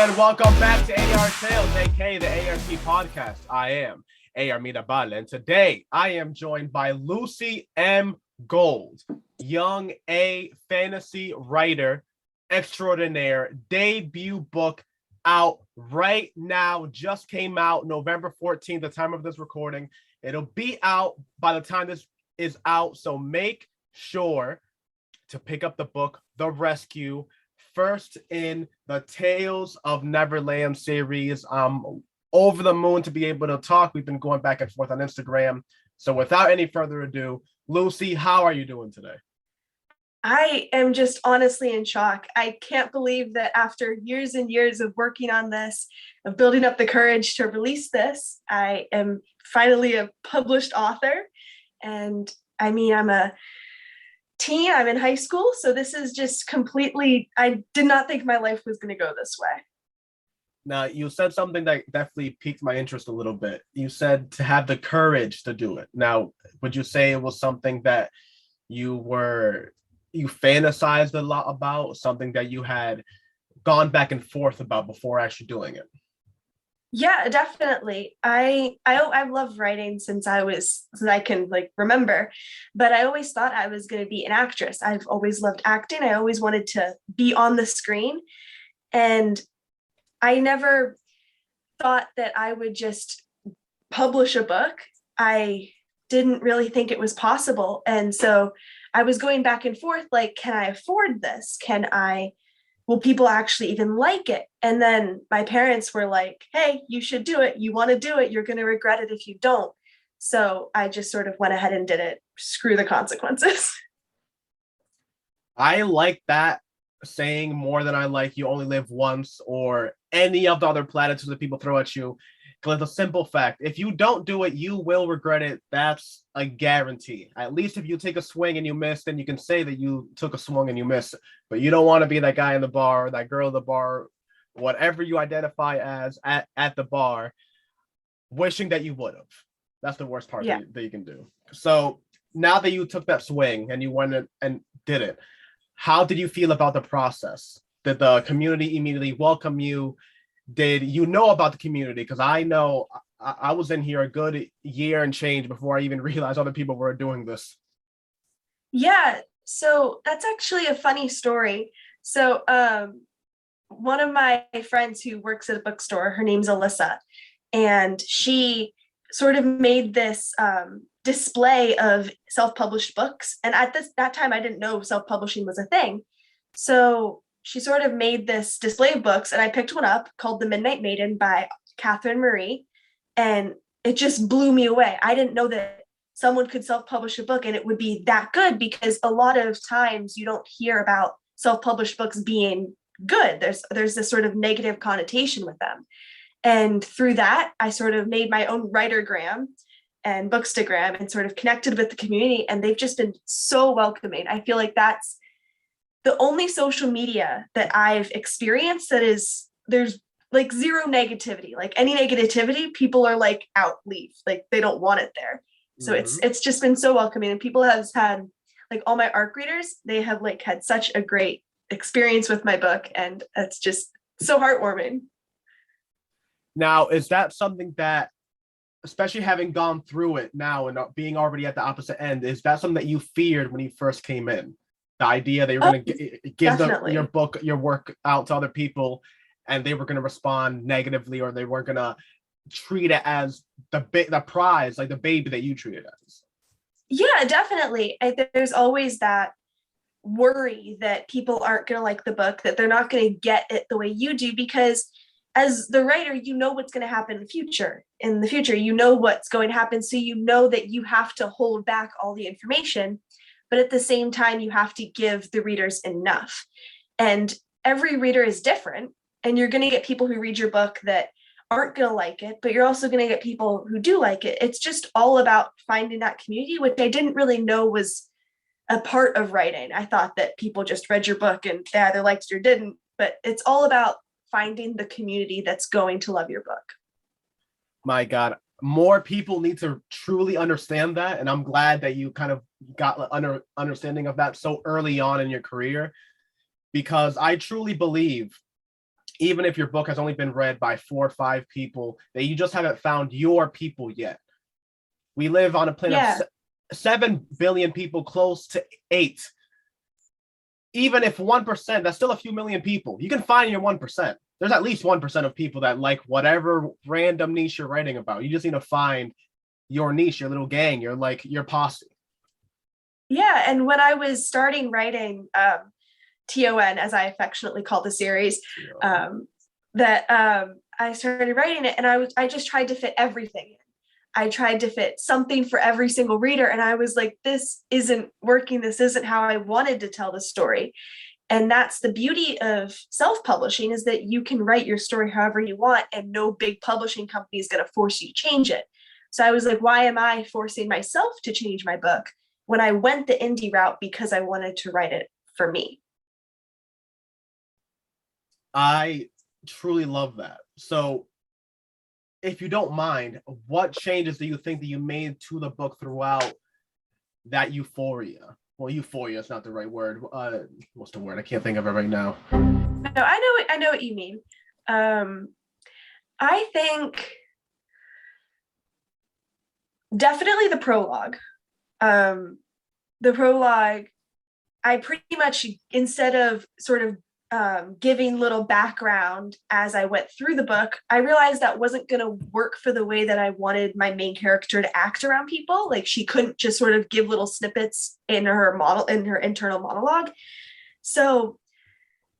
and welcome back to A.R. Tales, aka the A.R.T. podcast. I am A.R. Mirabal, and today I am joined by Lucy M. Gould, young A fantasy writer extraordinaire. Debut book out right now, just came out November 14th, the time of this recording. It'll be out by the time this is out, so make sure to pick up the book, The Rescue, first in the Tales of Neverland series. I'm over the moon to be able to talk. We've been going back and forth on Instagram. So without any further ado, Lucy, how are you doing today? I am just honestly in shock. I can't believe that after years and years of working on this, of building up the courage to release this, I am finally a published author. And I mean, I'm a teen, I'm in high school, so this is just completely, I did not think my life was going to go this way. Now, you said something that definitely piqued my interest a little bit. You said to have the courage to do it. Now, would you say it was something that you fantasized a lot about, something that you had gone back and forth about before actually doing it? Yeah, definitely. I've loved writing since I can remember, but I always thought I was going to be an actress. I've always loved acting. I always wanted to be on the screen, and I never thought that I would just publish a book. I didn't really think it was possible, and so I was going back and forth like, can I afford this? Will people actually even like it? And then my parents were like, hey, you should do it. You want to do it. You're going to regret it if you don't. So I just sort of went ahead and did it. Screw the consequences. I like that saying more than I like you only live once or any of the other platitudes that people throw at you. Because it's a simple fact. If you don't do it, you will regret it. That's a guarantee. At least if you take a swing and you miss, then you can say that you took a swing and you missed. But you don't want to be that guy in the bar, that girl in the bar, whatever you identify as at the bar, wishing that you would have. That's the worst part that you can do. So now that you took that swing and you went and did it, how did you feel about the process? Did the community immediately welcome you? Did you know about the community? Because I know I was in here a good year and change before I even realized other people were doing this. Yeah, so that's actually a funny story. So one of my friends who works at a bookstore, her name's Alyssa, and she sort of made this display of self-published books. And at that time, I didn't know self-publishing was a thing. So she sort of made this display of books, and I picked one up called The Midnight Maiden by Catherine Marie, and it just blew me away. I didn't know that someone could self-publish a book and it would be that good, because a lot of times you don't hear about self-published books being good. There's this sort of negative connotation with them. And through that, I sort of made my own writergram and bookstagram and sort of connected with the community, and they've just been so welcoming. I feel like that's the only social media that I've experienced there's like zero negativity. Like any negativity, people are like, out, leave. Like they don't want it there. So it's just been so welcoming, and people have had, like, all my ARC readers, they have like had such a great experience with my book, and it's just so heartwarming. Now, is that something that, especially having gone through it now and being already at the opposite end, is that something that you feared when you first came in? The idea that you're going to give your work out to other people and they were going to respond negatively, or they weren't going to treat it as the prize, like the baby that you treat it as? Yeah, definitely. There's always that worry that people aren't going to like the book, that they're not going to get it the way you do, because as the writer, you know what's going to happen in the future. In the future, you know what's going to happen, so you know that you have to hold back all the information. But at the same time, you have to give the readers enough. And every reader is different. And you're going to get people who read your book that aren't going to like it, but you're also going to get people who do like it. It's just all about finding that community, which I didn't really know was a part of writing. I thought that people just read your book and they either liked it or didn't. But it's all about finding the community that's going to love your book. My God. More people need to truly understand that, and I'm glad that you kind of got understanding of that so early on in your career, because I truly believe even if your book has only been read by 4 or 5 people, that you just haven't found your people yet. We live on a planet Yeah. of 7 billion people, close to 8. Even if 1%, that's still a few million people. You can find your 1%. There's at least 1% of people that like whatever random niche you're writing about. You just need to find your niche, your little gang, your posse. Yeah. And when I was starting writing TON, as I affectionately call the series, I started writing it, and I just tried to fit everything in. I tried to fit something for every single reader, and I was like, this isn't working. This isn't how I wanted to tell the story. And that's the beauty of self-publishing, is that you can write your story however you want, and no big publishing company is going to force you to change it. So I was like, why am I forcing myself to change my book when I went the indie route because I wanted to write it for me? I truly love that. So, if you don't mind, what changes do you think that you made to the book throughout that euphoria? Well, euphoria is not the right word. What's the word? I can't think of it right now. No, I know what you mean. I think definitely the prologue. The prologue, I pretty much, instead of sort of giving little background as I went through the book, I realized that wasn't going to work for the way that I wanted my main character to act around people. Like, she couldn't just sort of give little snippets in her internal monologue. So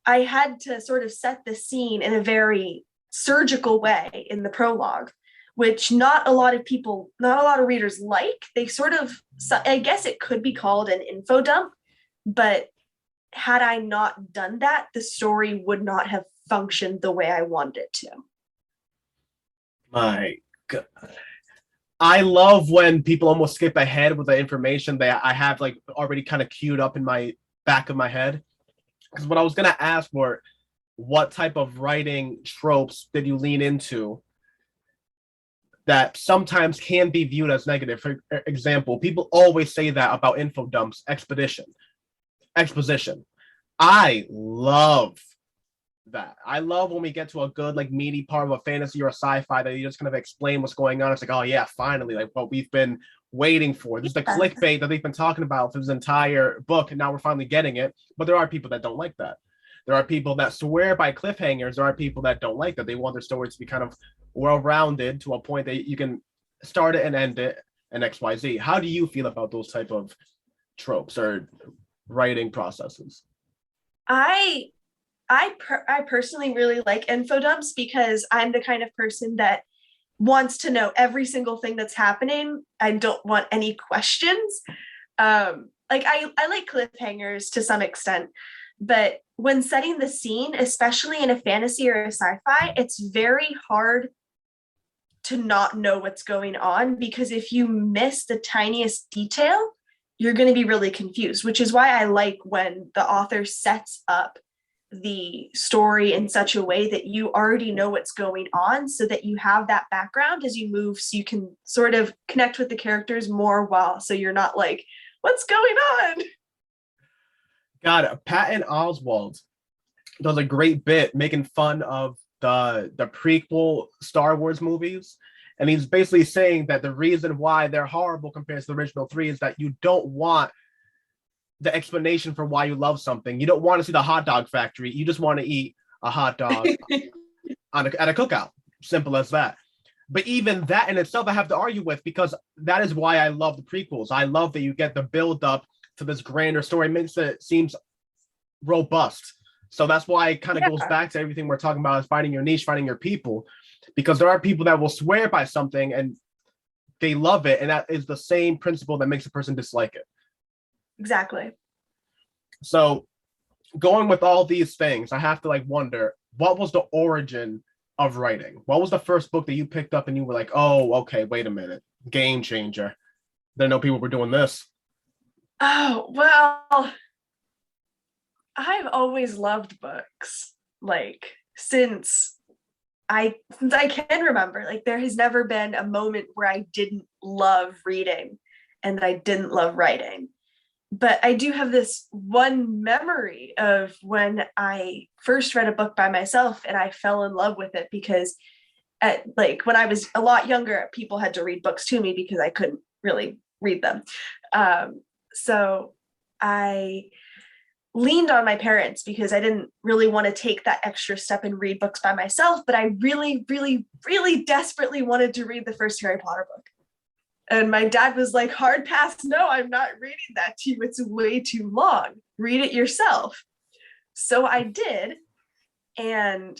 I had to sort of set the scene in a very surgical way in the prologue, which not a lot of readers like. They sort of, I guess it could be called an info dump, but had I not done that, the story would not have functioned the way I wanted it to. My God. I love when people almost skip ahead with the information that I have like already kind of queued up in my back of my head. Because what I was gonna ask were, what type of writing tropes did you lean into that sometimes can be viewed as negative? For example, people always say that about info dumps, exposition. I love that. I love when we get to a good, like, meaty part of a fantasy or a sci-fi that you just kind of explain what's going on. It's like, oh yeah, finally, like what we've been waiting for. This is the clickbait that they've been talking about for this entire book, and now we're finally getting it. But there are people that don't like that. There are people that swear by cliffhangers. There are people that don't like that. They want their stories to be kind of well-rounded to a point that you can start it and end it and XYZ. How do you feel about those type of tropes or writing processes? I personally really like info dumps because I'm the kind of person that wants to know every single thing that's happening. I don't want any questions. Like I like cliffhangers to some extent, but when setting the scene, especially in a fantasy or a sci-fi, it's very hard to not know what's going on, because if you miss the tiniest detail, you're going to be really confused, which is why I like when the author sets up the story in such a way that you already know what's going on, so that you have that background as you move, so you can sort of connect with the characters more, so you're not like, what's going on? God, Patton Oswalt does a great bit making fun of the prequel Star Wars movies. And he's basically saying that the reason why they're horrible compared to the original 3 is that you don't want the explanation for why you love something. You don't want to see the hot dog factory. You just want to eat a hot dog at a cookout. Simple as that. But even that in itself, I have to argue with, because that is why I love the prequels. I love that you get the build up to this grander story. It makes it seems robust. So that's why it kind of goes back to everything we're talking about, is finding your niche, finding your people, because there are people that will swear by something and they love it. And that is the same principle that makes a person dislike it. Exactly. So going with all these things, I have to like wonder, what was the origin of writing? What was the first book that you picked up and you were like, oh, okay, wait a minute, game changer. Didn't know people were doing this. Oh, well, I've always loved books. Like, since I can remember, like, there has never been a moment where I didn't love reading and I didn't love writing. but I do have this one memory of when I first read a book by myself and I fell in love with it because when I was a lot younger, people had to read books to me because I couldn't really read them. So I leaned on my parents because I didn't really want to take that extra step and read books by myself, but I really, really, really desperately wanted to read the first Harry Potter book. And my dad was like, hard pass, no, I'm not reading that to you. It's way too long. Read it yourself. So I did. And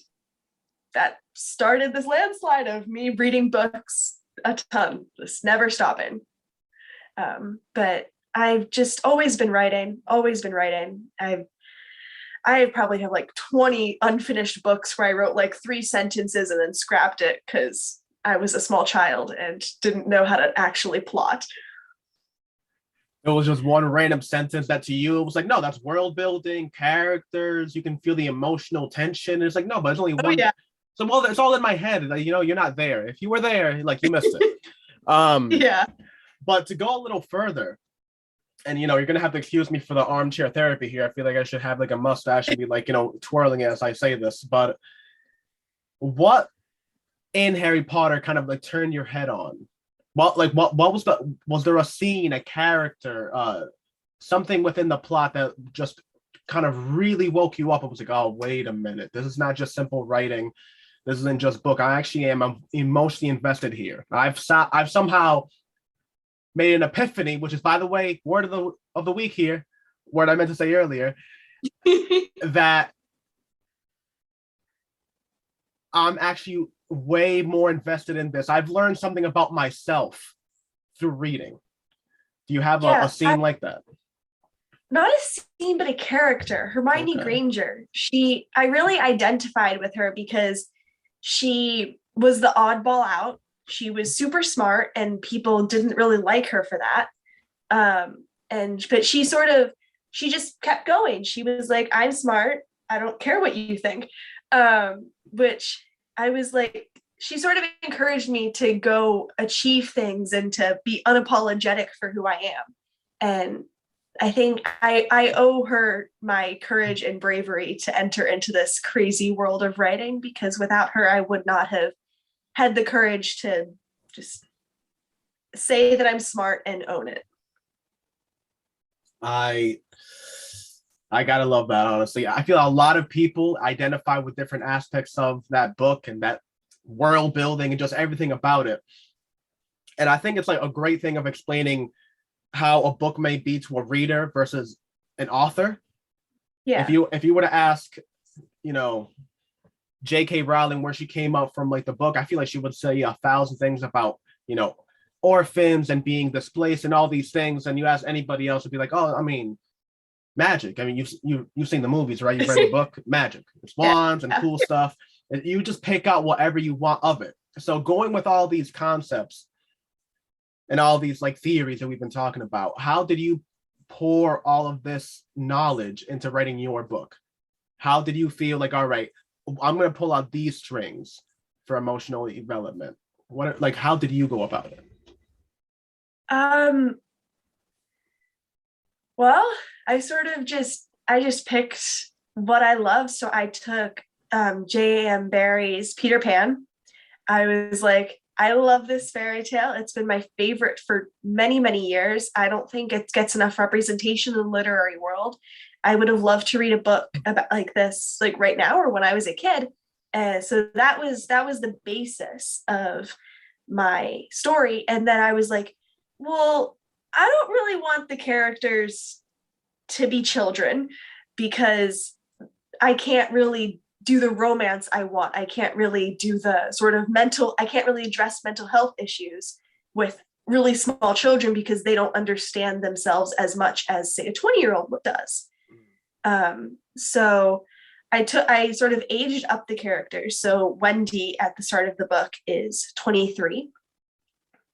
that started this landslide of me reading books a ton, just never stopping. But I've just always been writing, always been writing. I probably have like 20 unfinished books where I wrote like 3 sentences and then scrapped it because I was a small child and didn't know how to actually plot. It was just one random sentence that to you, it was like, no, that's world building, characters. You can feel the emotional tension. It's like, no, but it's only Oh one. yeah. So, well, it's all in my head. Like, you're not there. If you were there, like, you missed it. Yeah. But to go a little further, and you're gonna have to excuse me for the armchair therapy here. I feel like I should have like a mustache and be like, twirling it as I say this. But what in Harry Potter kind of like turned your head on? What was there a scene, a character, something within the plot that just kind of really woke you up? It was like, oh, wait a minute, this is not just simple writing. This isn't just book. I actually am emotionally invested here. I've somehow made an epiphany, which is, by the way, word of the week here, word I meant to say earlier, that I'm actually way more invested in this. I've learned something about myself through reading. Do you have a scene like that? Not a scene, but a character, Hermione Granger. I really identified with her because she was the oddball out. She was super smart and people didn't really like her for that. But she just kept going. She was like, I'm smart. I don't care what you think. Which I was like, she sort of encouraged me to go achieve things and to be unapologetic for who I am. And I think I owe her my courage and bravery to enter into this crazy world of writing, because without her, I would not have had the courage to just say that I'm smart and own it. I gotta love that, honestly. I feel a lot of people identify with different aspects of that book and that world building and just everything about it. And I think it's like a great thing of explaining how a book may be to a reader versus an author. Yeah. If you were to ask, J.K. Rowling where she came up from, like the book, I feel like she would say 1,000 things about, orphans and being displaced and all these things. And you ask anybody else, would be like, oh, I mean, magic. I mean, you've seen the movies, right? You've read the book, magic, swans and cool stuff. And you just pick out whatever you want of it. So going with all these concepts and all these like theories that we've been talking about, how did you pour all of this knowledge into writing your book? How did you feel like, all right, I'm going to pull out these strings for emotional development? How did you go about it? Well, I just picked what I love. So I took J.M. Barrie's Peter Pan. I was like, I love this fairy tale. It's been my favorite for many, many years. I don't think it gets enough representation in the literary world. I would have loved to read a book about like this, like right now or when I was a kid. So that was the basis of my story. And then I was like, well, I don't really want the characters to be children because I can't really do the romance I want. I can't really do the I can't really address mental health issues with really small children because they don't understand themselves as much as, say, a 20-year-old does. So I sort of aged up the characters. So Wendy at the start of the book is 23.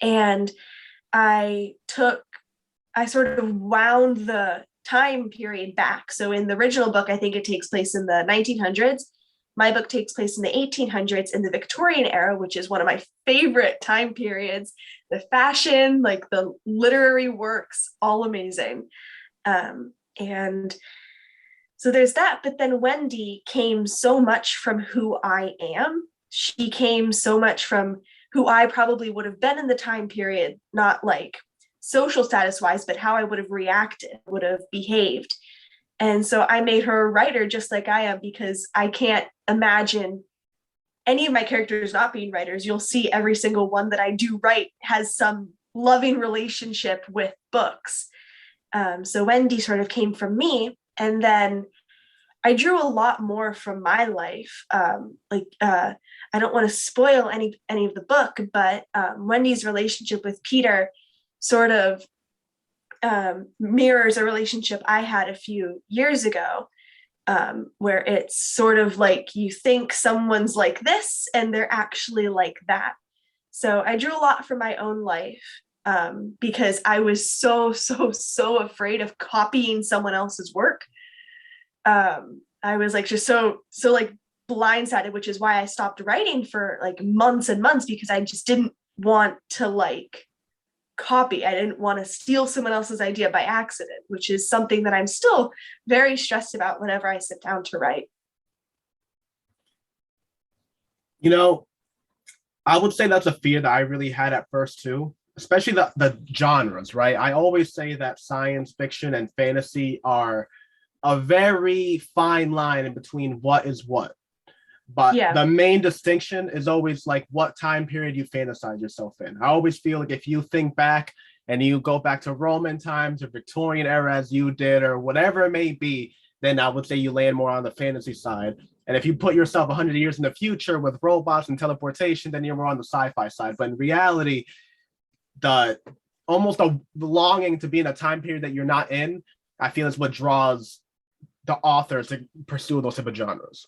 And I sort of wound the time period back. So in the original book, I think it takes place in the 1900s. My book takes place in the 1800s in the Victorian era, which is one of my favorite time periods. The fashion, like the literary works, all amazing. And so there's that. But then Wendy came so much from who I am. She came so much from who I probably would have been in the time period, not like social status wise, but how I would have reacted, would have behaved. And so I made her a writer just like I am, because I can't imagine any of my characters not being writers. You'll see every single one that I do write has some loving relationship with books. So Wendy sort of came from me. And then I drew a lot more from my life. I don't want to spoil any of the book, but Wendy's relationship with Peter sort of mirrors a relationship I had a few years ago, where it's sort of like you think someone's like this and they're actually like that. So I drew a lot from my own life, because I was so afraid of copying someone else's work. I was like just so like blindsided, which is why I stopped writing for like months and months, because I just didn't want to like copy. I didn't want to steal someone else's idea by accident, which is something that I'm still very stressed about whenever I sit down to write. You know, I would say that's a fear that I really had at first too, especially the genres, right? I always say that science fiction and fantasy are a very fine line in between what is what. But Yeah. the main distinction is always like what time period you fantasize yourself in. I always feel like if you think back and you go back to Roman times or Victorian era as you did, or whatever it may be, then I would say you land more on the fantasy side. And if you put yourself 100 years in the future with robots and teleportation, then you're more on the sci-fi side. But in reality, the almost a longing to be in a time period that you're not in, I feel is what draws the authors to pursue those type of genres.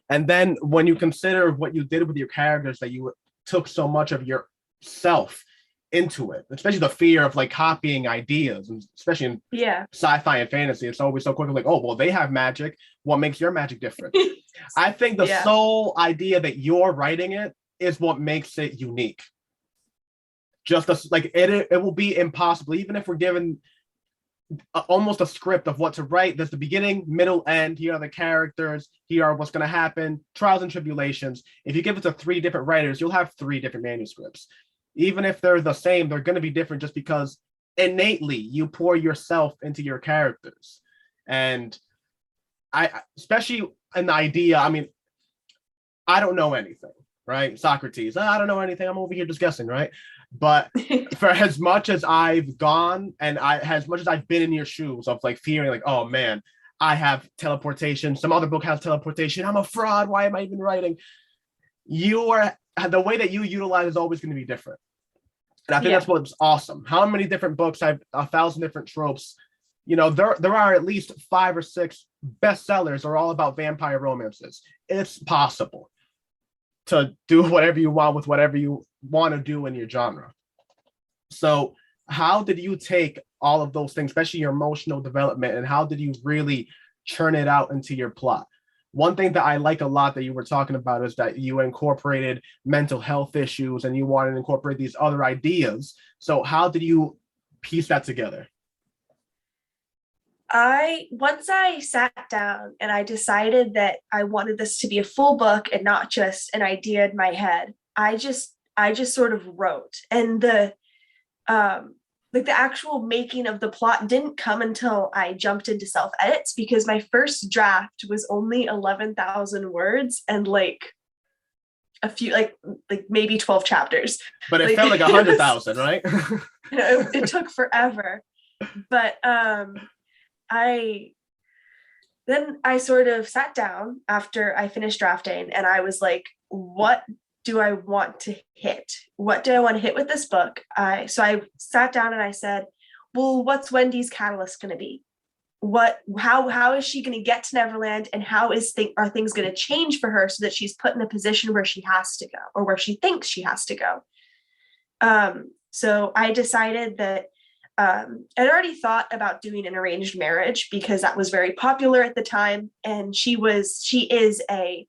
And then when you consider what you did with your characters, that you took so much of yourself into it, especially the fear of like copying ideas, and especially in sci-fi and fantasy, it's always so quickly like, oh, well, they have magic. What makes your magic different? I think the sole idea that you're writing it is what makes it unique. Just like it will be impossible, even if we're given almost a script of what to write. There's the beginning, middle, end. Here are the characters. Here are what's going to happen. Trials and tribulations. If you give it to 3 different writers, you'll have 3 different manuscripts. Even if they're the same, they're going to be different just because innately you pour yourself into your characters. And I, especially in the idea, I mean, I don't know anything, right? Socrates, I don't know anything. I'm over here just guessing, right? But for as much as I've gone and as much as I've been in your shoes of like fearing like, oh man, I have teleportation. Some other book has teleportation. I'm a fraud. Why am I even writing? The way that you utilize is always going to be different. And I think that's what's awesome. How many different books, 1,000 different tropes. You know, there are at least 5 or 6 bestsellers are all about vampire romances. It's possible to do whatever you want with whatever you want to do in your genre. So how did you take all of those things, especially your emotional development, and how did you really churn it out into your plot? One thing that I like a lot that you were talking about is that you incorporated mental health issues and you wanted to incorporate these other ideas. So how did you piece that together? Once I sat down and I decided that I wanted this to be a full book and not just an idea in my head, I just sort of wrote. And the actual making of the plot didn't come until I jumped into self-edits, because my first draft was only 11,000 words and like a few like maybe 12 chapters. But it felt like 100,000, right? It took forever. But I sort of sat down after I finished drafting and I was like, what do I want to hit? What do I want to hit with this book? So I sat down and I said, well, what's Wendy's catalyst going to be? How is she going to get to Neverland, and how are things going to change for her so that she's put in a position where she has to go, or where she thinks she has to go? So I decided that I'd already thought about doing an arranged marriage because that was very popular at the time, and she is a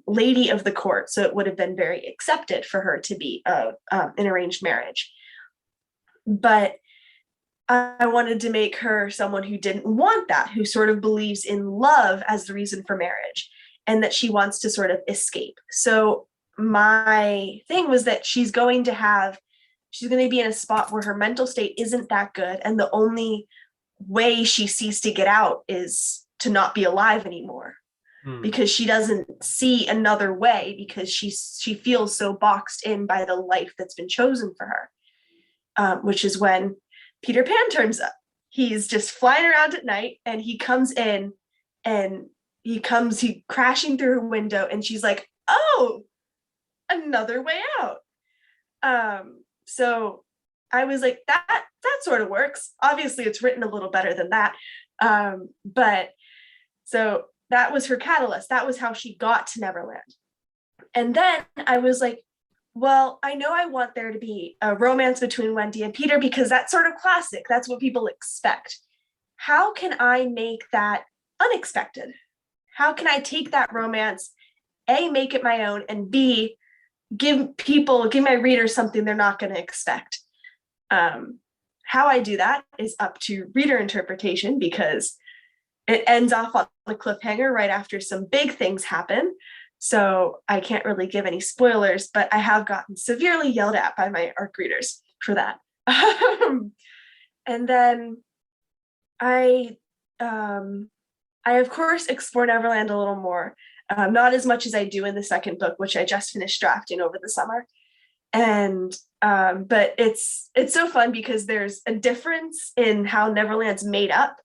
lady of the court, so it would have been very accepted for her to be an arranged marriage. But I wanted to make her someone who didn't want that, who sort of believes in love as the reason for marriage and that she wants to sort of escape. So my thing was that she's going to be in a spot where her mental state isn't that good. And the only way she sees to get out is to not be alive anymore because she doesn't see another way because she feels so boxed in by the life that's been chosen for her, which is when Peter Pan turns up. He's just flying around at night and he comes in and he crashing through her window and she's like, oh, another way out. So I was like, that sort of works. Obviously it's written a little better than that. But so that was her catalyst. That was how she got to Neverland. And then I was like, well, I know I want there to be a romance between Wendy and Peter because that's sort of classic. That's what people expect. How can I make that unexpected? How can I take that romance, A, make it my own, and B, give my readers something they're not going to expect? How I do that is up to reader interpretation because it ends off on a cliffhanger right after some big things happen. So I can't really give any spoilers, but I have gotten severely yelled at by my ARC readers for that. And then I of course explore Neverland a little more, not as much as I do in the second book, which I just finished drafting over the summer. And but it's so fun because there's a difference in how Neverland's made up.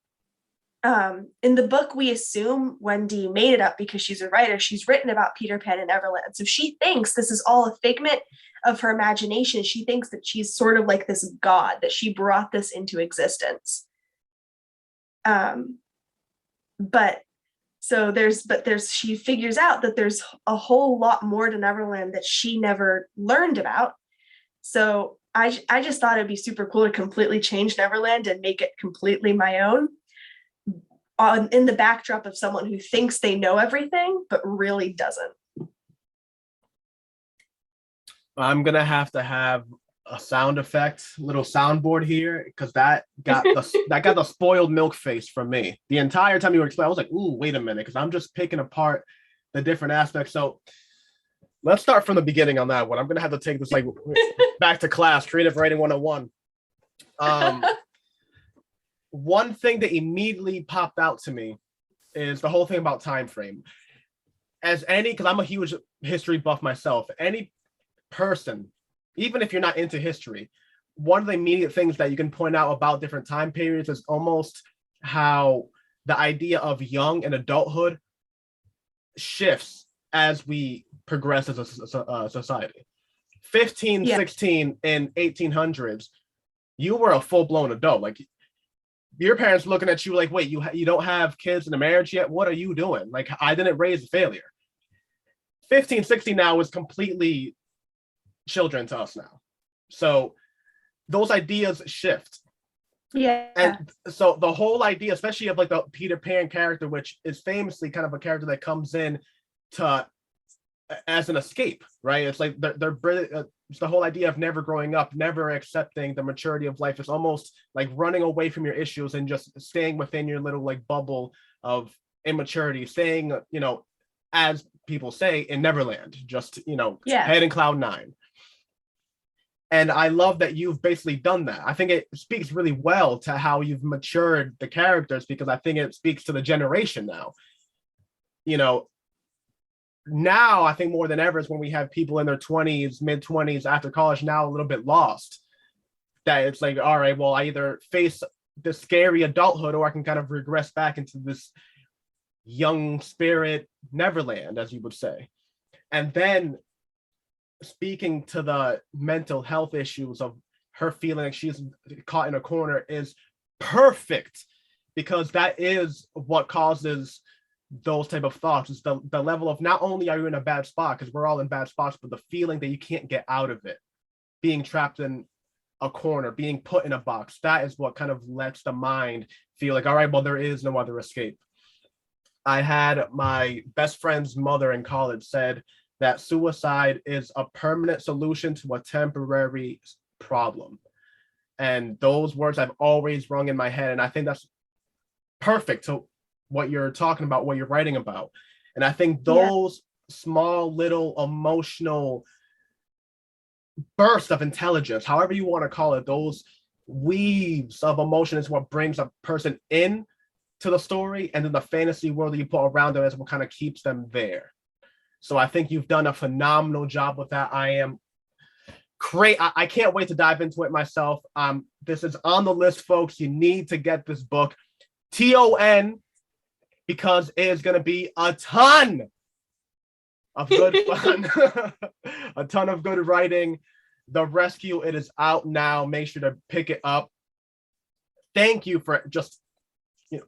In the book, we assume Wendy made it up because she's a writer. She's written about Peter Pan and Neverland. So she thinks this is all a figment of her imagination. She thinks that she's sort of like this god, that she brought this into existence. But she figures out that there's a whole lot more to Neverland that she never learned about. So I just thought it'd be super cool to completely change Neverland and make it completely my own. In the backdrop of someone who thinks they know everything, but really doesn't. I'm gonna have to have a sound effect, little soundboard here, because that got the spoiled milk face from me. The entire time you were explaining, I was like, ooh, wait a minute, because I'm just picking apart the different aspects. So let's start from the beginning on that one. I'm gonna have to take this like back to class, creative writing 101. One thing that immediately popped out to me is the whole thing about time frame. Because I'm a huge history buff myself, any person, even if you're not into history, one of the immediate things that you can point out about different time periods is almost how the idea of young and adulthood shifts as we progress as a society. 16 in 1800s, you were a full-blown adult. Like, your parents looking at you like, wait, you don't have kids in a marriage yet? What are you doing? Like, I didn't raise a failure. 1560 now is completely children to us now. So those ideas shift. Yeah. And so the whole idea, especially of like the Peter Pan character, which is famously kind of a character that comes in to as an escape, right? It's like they're it's the whole idea of never growing up, never accepting the maturity of life. It's almost like running away from your issues and just staying within your little like bubble of immaturity, staying, as people say, in Neverland, just, head in cloud nine. And I love that you've basically done that. I think it speaks really well to how you've matured the characters, because I think it speaks to the generation now. Now I think more than ever is when we have people in their 20s, mid-20s, after college, now a little bit lost. That it's like, all right, well, I either face the scary adulthood or I can kind of regress back into this young spirit Neverland, as you would say. And then speaking to the mental health issues of her feeling like she's caught in a corner is perfect, because that is what causes those type of thoughts. Is the level of, not only are you in a bad spot, because we're all in bad spots, but the feeling that you can't get out of it, being trapped in a corner, being put in a box. That is what kind of lets the mind feel like, all right, well, there is no other escape. I had my best friend's mother in college said that suicide is a permanent solution to a temporary problem. And those words have always rung in my head. And I think that's perfect to what you're talking about, what you're writing about. And I think Yeah. those small little emotional bursts of intelligence, however you want to call it, those weaves of emotion is what brings a person in to the story, and then the fantasy world that you put around them is what kind of keeps them there. So I think you've done a phenomenal job with that. I am great. I can't wait to dive into it myself. This is on the list, folks. You need to get this book, TON, because it is going to be a ton of good fun, a ton of good writing. The Rescue, it is out now. Make sure to pick it up. Thank you for just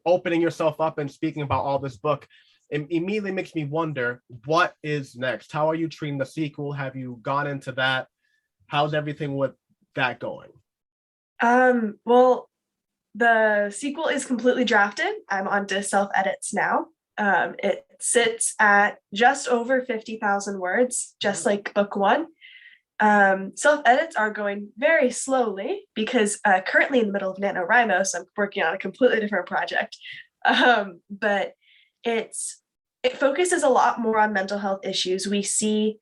opening yourself up and speaking about all this book. It immediately makes me wonder, what is next? How are you treating the sequel? Have you gone into that? How's everything with that going? Well, the sequel is completely drafted. I'm on to self-edits now. It sits at just over 50,000 words, just like book one. Self-edits are going very slowly because currently in the middle of NaNoWriMo, so I'm working on a completely different project. But it focuses a lot more on mental health issues. We see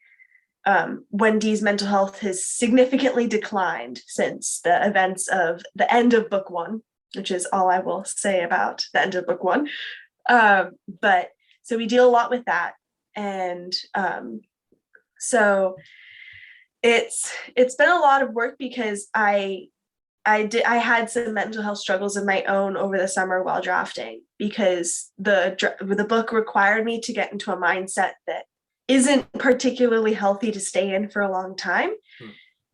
Wendy's mental health has significantly declined since the events of the end of book one, which is all I will say about the end of book one. But so we deal a lot with that. And so it's been a lot of work because I had some mental health struggles of my own over the summer while drafting, because the book required me to get into a mindset that isn't particularly healthy to stay in for a long time.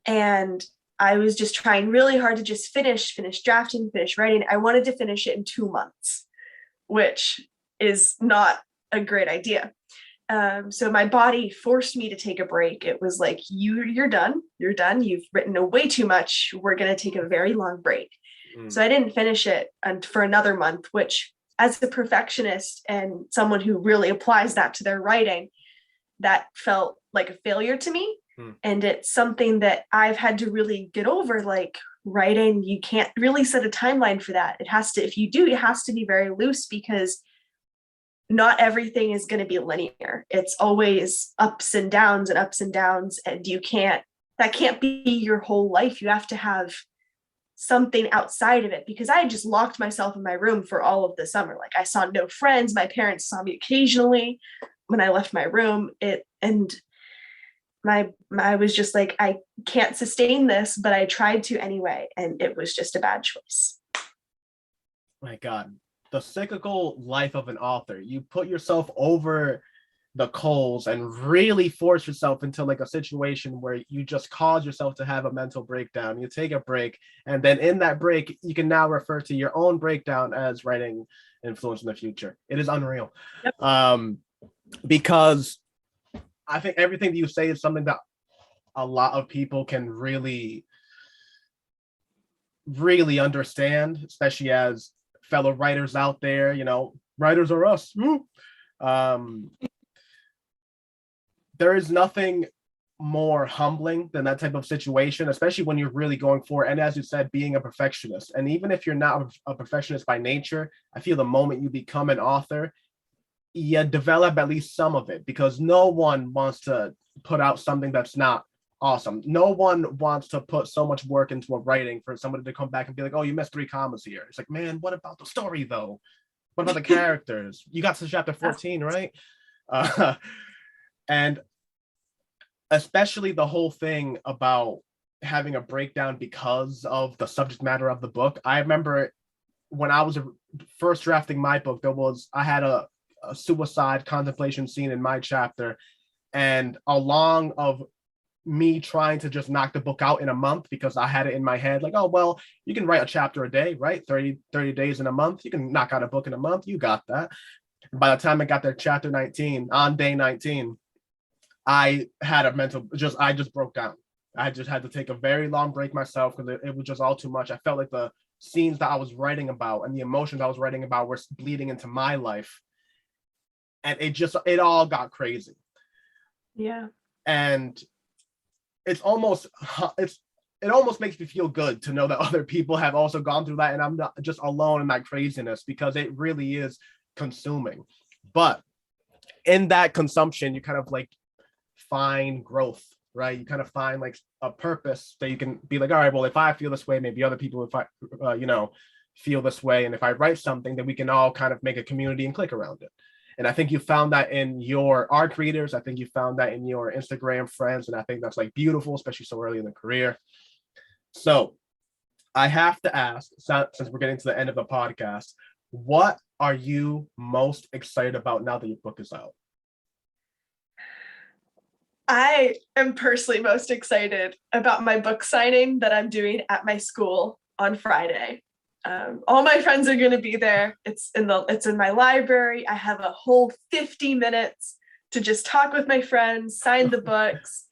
And I was just trying really hard to just finish drafting, finish writing. I wanted to finish it in 2 months, which is not a great idea. So my body forced me to take a break. It was like, you're done. You've written way too much. We're going to take a very long break. So I didn't finish it for another month, which, as a perfectionist and someone who really applies that to their writing, that felt like a failure to me. And it's something that I've had to really get over. Like, writing, you can't really set a timeline for that. It has to, if you do, it has to be very loose, because not everything is going to be linear. It's always ups and downs and ups and downs. And that can't be your whole life. You have to have something outside of it, because I just locked myself in my room for all of the summer. Like, I saw no friends. My parents saw me occasionally when I left my room. I was just like, I can't sustain this, but I tried to anyway. And it was just a bad choice. My God, the cyclical life of an author. You put yourself over the coals and really force yourself into like a situation where you just cause yourself to have a mental breakdown. You take a break, and then in that break, you can now refer to your own breakdown as writing influence in the future. It is unreal. Yep. Because I think everything that you say is something that a lot of people can really, really understand, especially as fellow writers out there. Writers are us. There is nothing more humbling than that type of situation, especially when you're really going for it. And as you said, being a perfectionist. And even if you're not a perfectionist by nature, I feel the moment you become an author, you develop at least some of it, because no one wants to put out something that's not awesome. No one wants to put so much work into a writing for somebody to come back and be like, oh, you missed 3 commas here. It's like, man, what about the story though? What about the characters? You got to chapter 14, right? And especially the whole thing about having a breakdown because of the subject matter of the book. I remember when I was first drafting my book, I had a suicide contemplation scene in my chapter, and along of me trying to just knock the book out in a month, because I had it in my head like, oh, well, you can write a chapter a day, right? 30 days in a month. You can knock out a book in a month. You got that. And by the time I got to chapter 19, on day 19, I had I just broke down. I just had to take a very long break myself, because it was just all too much. I felt like the scenes that I was writing about and the emotions I was writing about were bleeding into my life. And it all got crazy. Yeah. And it's it almost makes me feel good to know that other people have also gone through that and I'm not just alone in that craziness, because it really is consuming. But in that consumption, you kind of like find growth, right? You kind of find like a purpose that you can be like, all right, well, if I feel this way, maybe other people, if I, feel this way. And if I write something, then we can all kind of make a community and click around it. And I think you found that in your art creators. I think you found that in your Instagram friends. And I think that's like beautiful, especially so early in the career. So I have to ask, since we're getting to the end of the podcast, what are you most excited about now that your book is out? I am personally most excited about my book signing that I'm doing at my school on Friday. All my friends are going to be there. It's in my library. I have a whole 50 minutes to just talk with my friends, sign the books.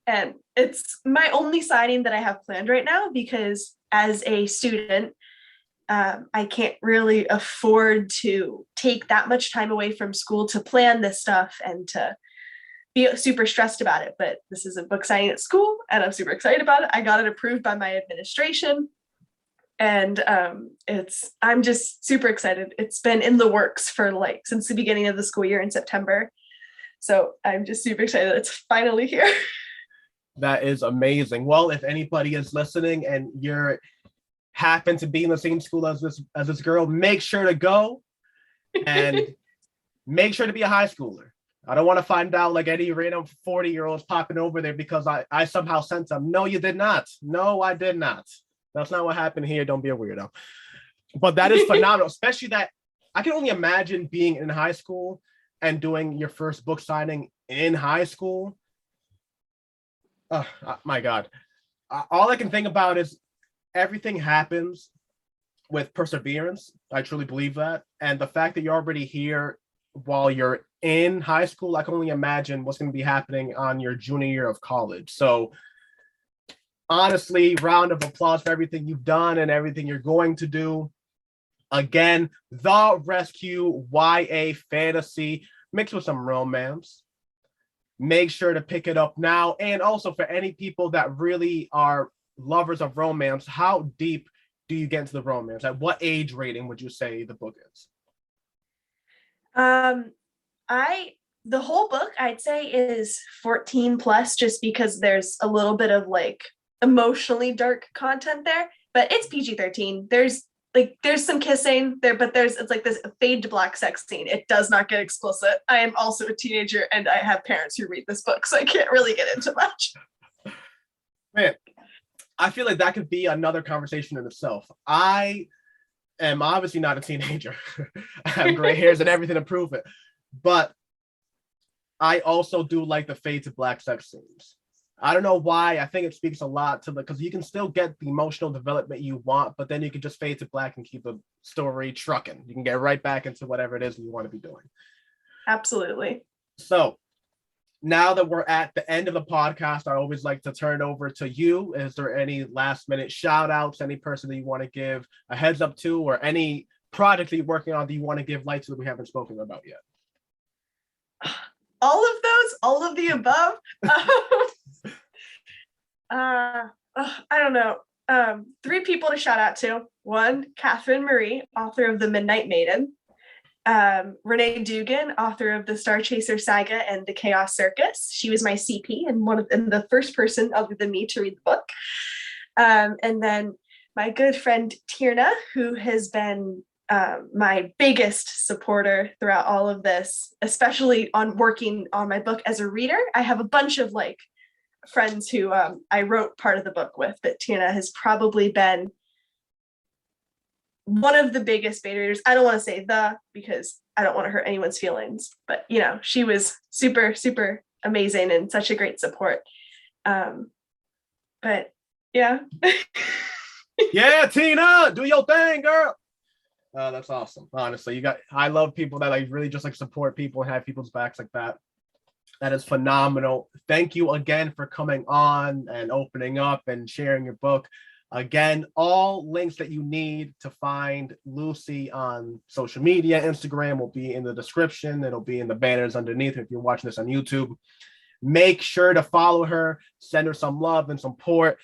And it's my only signing that I have planned right now, because as a student, I can't really afford to take that much time away from school to plan this stuff and to be super stressed about it. But this is a book signing at school and I'm super excited about it. I got it approved by my administration. And I'm just super excited. It's been in the works for like since the beginning of the school year in September. So I'm just super excited that it's finally here. That is amazing. Well, if anybody is listening and you're happen to be in the same school as this girl, make sure to go and make sure to be a high schooler. I don't want to find out like any random 40-year-olds popping over there because I somehow sent them. No, you did not. No, I did not. That's not what happened here. Don't be a weirdo. But that is phenomenal, especially that I can only imagine being in high school and doing your first book signing in high school. Oh, my God. All I can think about is everything happens with perseverance. I truly believe that. And the fact that you're already here while you're in high school, I can only imagine what's going to be happening on your junior year of college. So honestly, round of applause for everything you've done and everything you're going to do. Again, The Rescue YA fantasy mixed with some romance. Make sure to pick it up now. And also for any people that really are lovers of romance, how deep do you get into the romance? At what age rating would you say the book is? The whole book I'd say is 14 plus, just because there's a little bit of like emotionally dark content there, but it's PG-13. There's some kissing there, but it's like this fade to black sex scene. It does not get explicit. I am also a teenager and I have parents who read this book, so I can't really get into much. Man, I feel like that could be another conversation in itself. I am obviously not a teenager. I have gray hairs and everything to prove it. But I also do like the fade to black sex scenes. I don't know why. I think it speaks a lot to because you can still get the emotional development you want, but then you can just fade to black and keep the story trucking. You can get right back into whatever it is you want to be doing. Absolutely. So now that we're at the end of the podcast, I always like to turn over to you. Is there any last minute shout outs, any person that you want to give a heads up to, or any project that you're working on that you want to give light to that we haven't spoken about yet? All of those, all of the above. I don't know. 3 people to shout out to. 1, Catherine Marie, author of The Midnight Maiden. Renee Dugan, author of the Star Chaser Saga and the Chaos Circus. She was my CP and the first person other than me to read the book. And then my good friend Tierna, who has been my biggest supporter throughout all of this, especially on working on my book as a reader. I have a bunch of like friends who I wrote part of the book with, but Tierna has probably been one of the biggest beta readers. I don't want to say because I don't want to hurt anyone's feelings, but she was super, super amazing and such a great support. But yeah. Yeah, Tina, do your thing, girl. That's awesome. Honestly, I love people that like really just like support people and have people's backs like that. That is phenomenal. Thank you again for coming on and opening up and sharing your book. Again, all links that you need to find Lucy on social media, Instagram will be in the description. It'll be in the banners underneath if you're watching this on YouTube. Make sure to follow her, send her some love and support.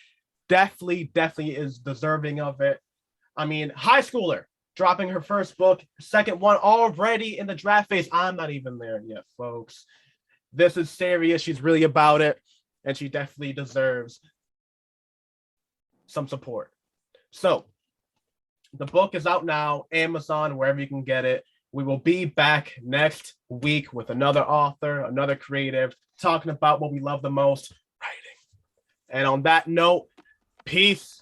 definitely is deserving of it. I mean, high schooler dropping her first book, second one already in the draft phase. I'm not even there yet, folks. This is serious. She's really about it, and she definitely deserves some support. So, the book is out now, Amazon, wherever you can get it. We will be back next week with another author, another creative, talking about what we love the most, writing. And on that note, peace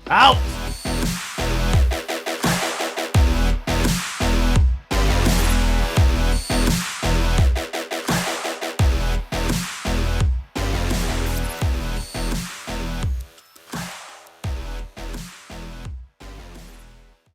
out.